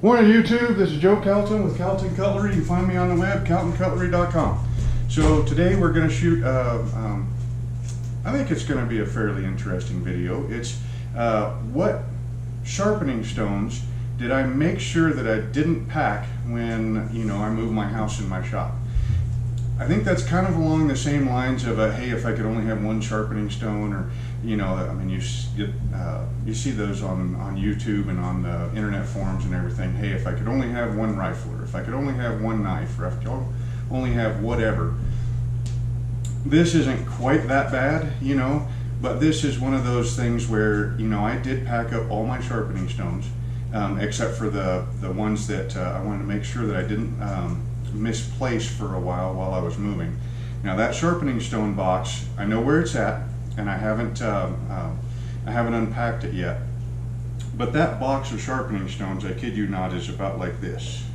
Morning YouTube, this is Joe Calton with Calton Cutlery. You can find me on the web, caltoncutlery.com. So today we're going to shoot, I think it's going to be a fairly interesting video. It's what sharpening stones did I make sure that I didn't pack when, I moved my house and my shop. I think that's kind of along the same lines of hey, if I could only have one sharpening stone, or I mean, you see those on YouTube and on the internet forums and everything. Hey, if I could only have one rifle, or if I could only have one knife, or if I could only have whatever. This isn't quite that bad, but this is one of those things where I did pack up all my sharpening stones, except for the ones that I wanted to make sure that I didn't misplaced for a while I was moving. Now that sharpening stone box, I know where it's at, and I haven't unpacked it yet. But that box of sharpening stones, I kid you not, is about like this,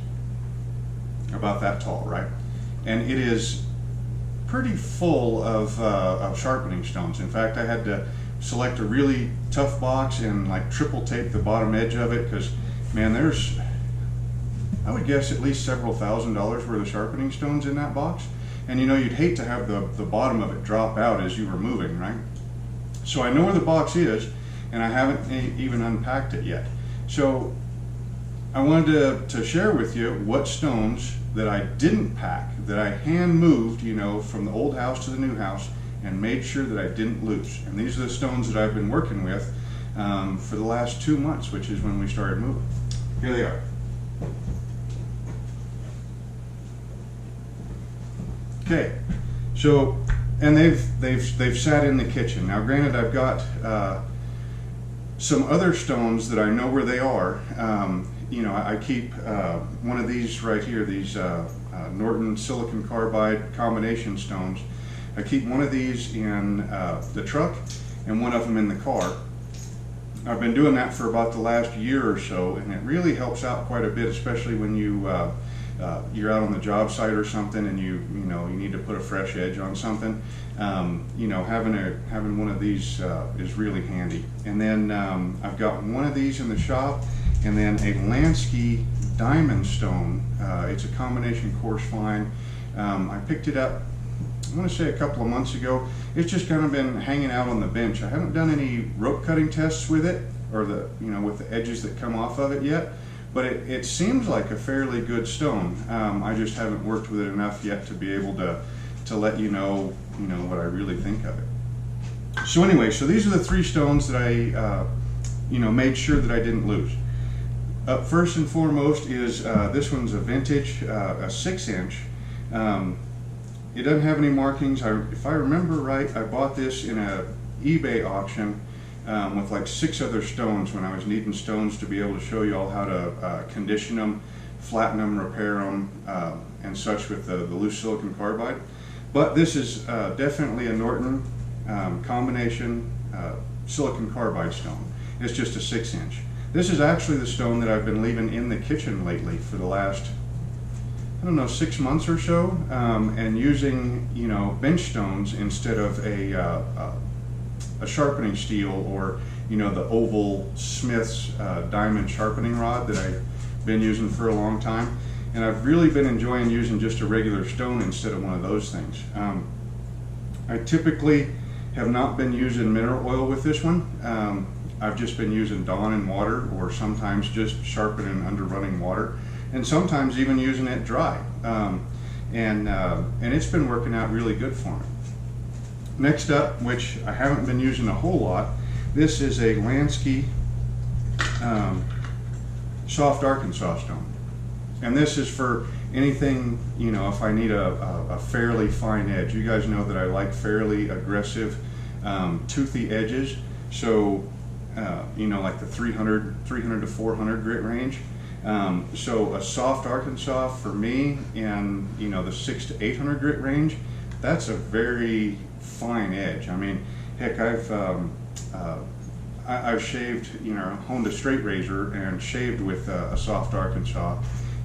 about that tall, right? And it is pretty full of sharpening stones. In fact, I had to select a really tough box and like triple tape the bottom edge of it, because man, there's, I would guess, at least several $1,000s worth of sharpening stones in that box. And you'd hate to have the bottom of it drop out as you were moving, right? So I know where the box is, and I haven't even unpacked it yet. So I wanted to share with you what stones that I didn't pack, that I hand moved, from the old house to the new house, and made sure that I didn't lose. And these are the stones that I've been working with for the last 2 months, which is when we started moving. Here they are. Okay, so, and they've sat in the kitchen. Now granted, I've got some other stones that I know where they are. I keep one of these right here, these Norton silicon carbide combination stones. I keep one of these in the truck and one of them in the car. I've been doing that for about the last year or so, and it really helps out quite a bit, especially when you're out on the job site or something, and you need to put a fresh edge on something. Having one of these is really handy. And then I've got one of these in the shop, and then a Lansky diamond stone. It's a combination coarse fine. I picked it up, I want to say a couple of months ago. It's just kind of been hanging out on the bench. I haven't done any rope cutting tests with it, or with the edges that come off of it yet. But it seems like a fairly good stone. I just haven't worked with it enough yet to be able to let you know what I really think of it. So anyway, so these are the 3 stones that I made sure that I didn't lose. First and foremost is this one's a vintage, a 6-inch. It doesn't have any markings. If I remember right, I bought this in a eBay auction with like 6 other stones when I was needing stones to be able to show you all how to condition them, flatten them, repair them, and such with the loose silicon carbide. But this is definitely a Norton combination silicon carbide stone. It's just a 6-inch. This is actually the stone that I've been leaving in the kitchen lately for the last, 6 months or so, and using bench stones instead of a sharpening steel, or the oval Smith's diamond sharpening rod that I've been using for a long time. And I've really been enjoying using just a regular stone instead of one of those things. I typically have not been using mineral oil with this one. I've just been using Dawn and water, or sometimes just sharpening under running water, and sometimes even using it dry. And it's been working out really good for me. Next up, which I haven't been using a whole lot, this is a Lansky soft Arkansas stone. And this is for anything, if I need a fairly fine edge. You guys know that I like fairly aggressive, toothy edges. So, like the 300 to 400 grit range. So a soft Arkansas for me in, the 600 to 800 grit range, that's a very fine edge. I mean, heck, I've shaved, honed a straight razor and shaved with a soft Arkansas,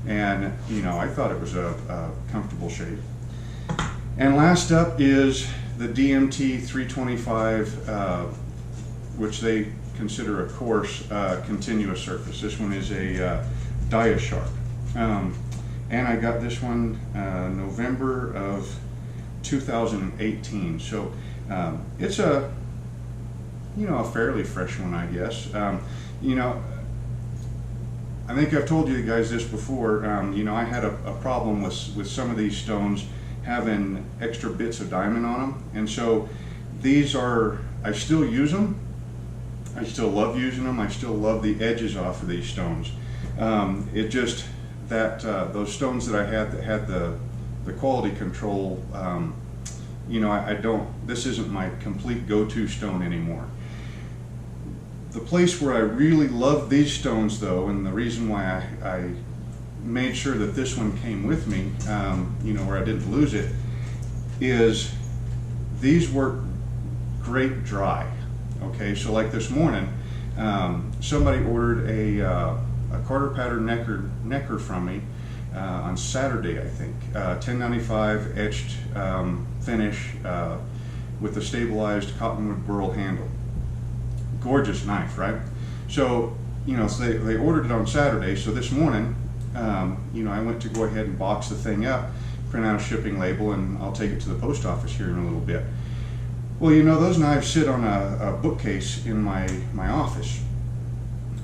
and I thought it was a comfortable shave. And last up is the DMT 325, which they consider a coarse continuous surface. This one is a Sharp. And I got this one November of 2018. So it's a, a fairly fresh one, I guess. I think I've told you guys this before. I had a problem with some of these stones having extra bits of diamond on them, and so these are, I still use them. I still love using them. I still love the edges off of these stones. It just that those stones that I had that had the quality control. I don't. This isn't my complete go-to stone anymore. The place where I really love these stones, though, and the reason why I made sure that this one came with me, where I didn't lose it, is these work great dry. Okay, so like this morning, somebody ordered a Carter pattern necker from me on Saturday, I think. 1095 etched finish with a stabilized cottonwood burl handle. Gorgeous knife, right? So, so they ordered it on Saturday. So this morning, I went to go ahead and box the thing up, print out a shipping label, and I'll take it to the post office here in a little bit. Well, those knives sit on a bookcase in my office.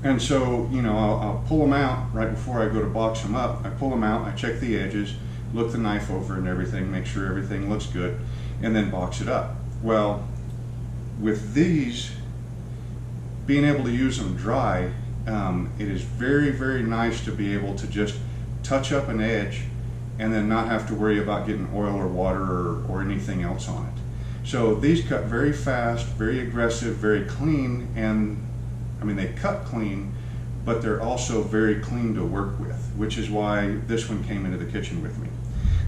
And so, I'll pull them out right before I go to box them up. I pull them out, I check the edges, look the knife over and everything, make sure everything looks good, and then box it up. Well, with these, being able to use them dry, it is very, very nice to be able to just touch up an edge and then not have to worry about getting oil or water or anything else on it. So these cut very fast, very aggressive, very clean, and they cut clean, but they're also very clean to work with, which is why this one came into the kitchen with me.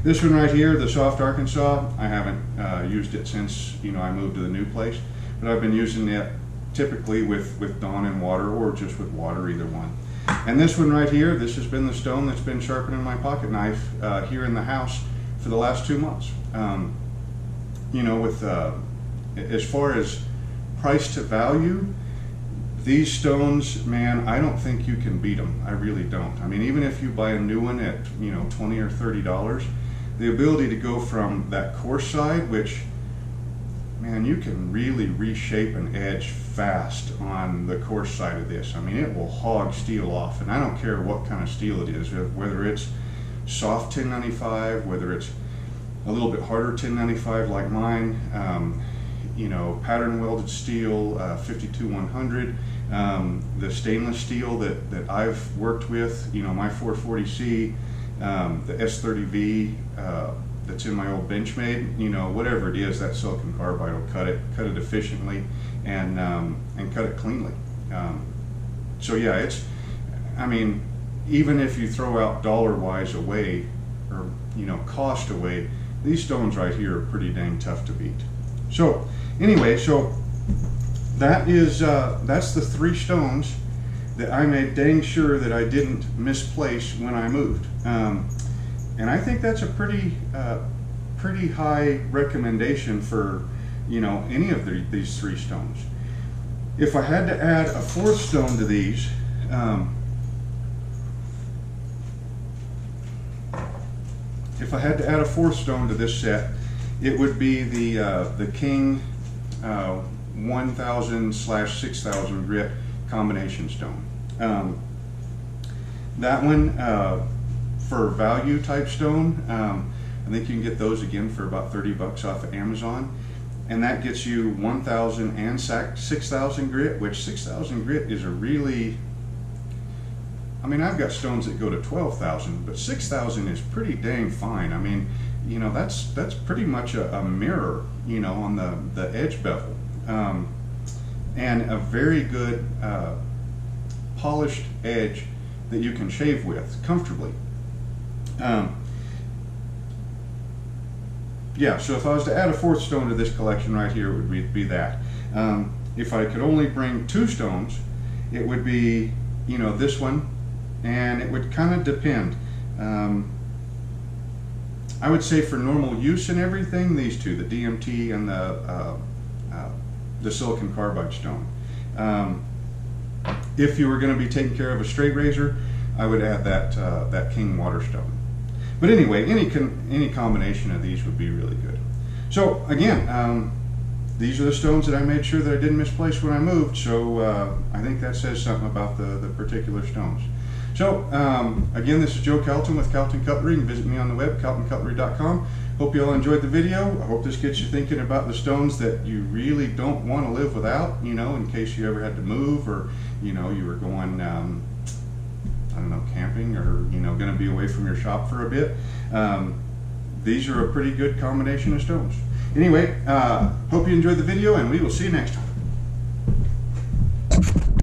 This one right here, the Soft Arkansas, I haven't used it since I moved to the new place, but I've been using it typically with Dawn and water, or just with water, either one. And this one right here, this has been the stone that's been sharpening my pocket knife here in the house for the last 2 months. As far as price to value, these stones, man, I don't think you can beat them. I really don't. Even if you buy a new one at $20 or $30, the ability to go from that coarse side, which, man, you can really reshape an edge fast on the coarse side of this. It will hog steel off, and I don't care what kind of steel it is, whether it's soft 1095, whether it's a little bit harder 1095 like mine, pattern welded steel, 52100, the stainless steel that I've worked with, my 440C, the S30V, that's in my old Benchmade, whatever it is, that silicon carbide will cut it efficiently and cut it cleanly. So yeah, it's, even if you throw out dollar-wise away, or cost away, these stones right here are pretty dang tough to beat. So anyway, that's the 3 stones that I made dang sure that I didn't misplace when I moved. And I think that's a pretty high recommendation for any of these 3 stones. If I had to add a 4th stone to these, if I had to add a 4th stone to this set, it would be the King 1000/6000 grit combination stone. That one, for value type stone, I think you can get those again for about $30 off of Amazon, and that gets you 1000 and 6000 grit, which 6000 grit is a really, I've got stones that go to 12,000, but 6,000 is pretty dang fine. That's pretty much a mirror, on the edge bevel, and a very good polished edge that you can shave with comfortably. Yeah, so if I was to add a 4th stone to this collection right here, it would be that. If I could only bring 2 stones, it would be, this one, and it would kind of depend. I would say for normal use and everything, these 2, the DMT and the silicon carbide stone. If you were going to be taking care of a straight razor, I would add that king waterstone. But anyway, any combination of these would be really good. So again, these are the stones that I made sure that I didn't misplace when I moved, so I think that says something about the particular stones. So again, this is Joe Calton with Calton Cutlery. You can visit me on the web, caltoncutlery.com. Hope you all enjoyed the video. I hope this gets you thinking about the stones that you really don't want to live without, you know, in case you ever had to move, or, you know, you were going, I don't know, camping, or, you know, going to be away from your shop for a bit. These are a pretty good combination of stones. Anyway, hope you enjoyed the video, and we will see you next time.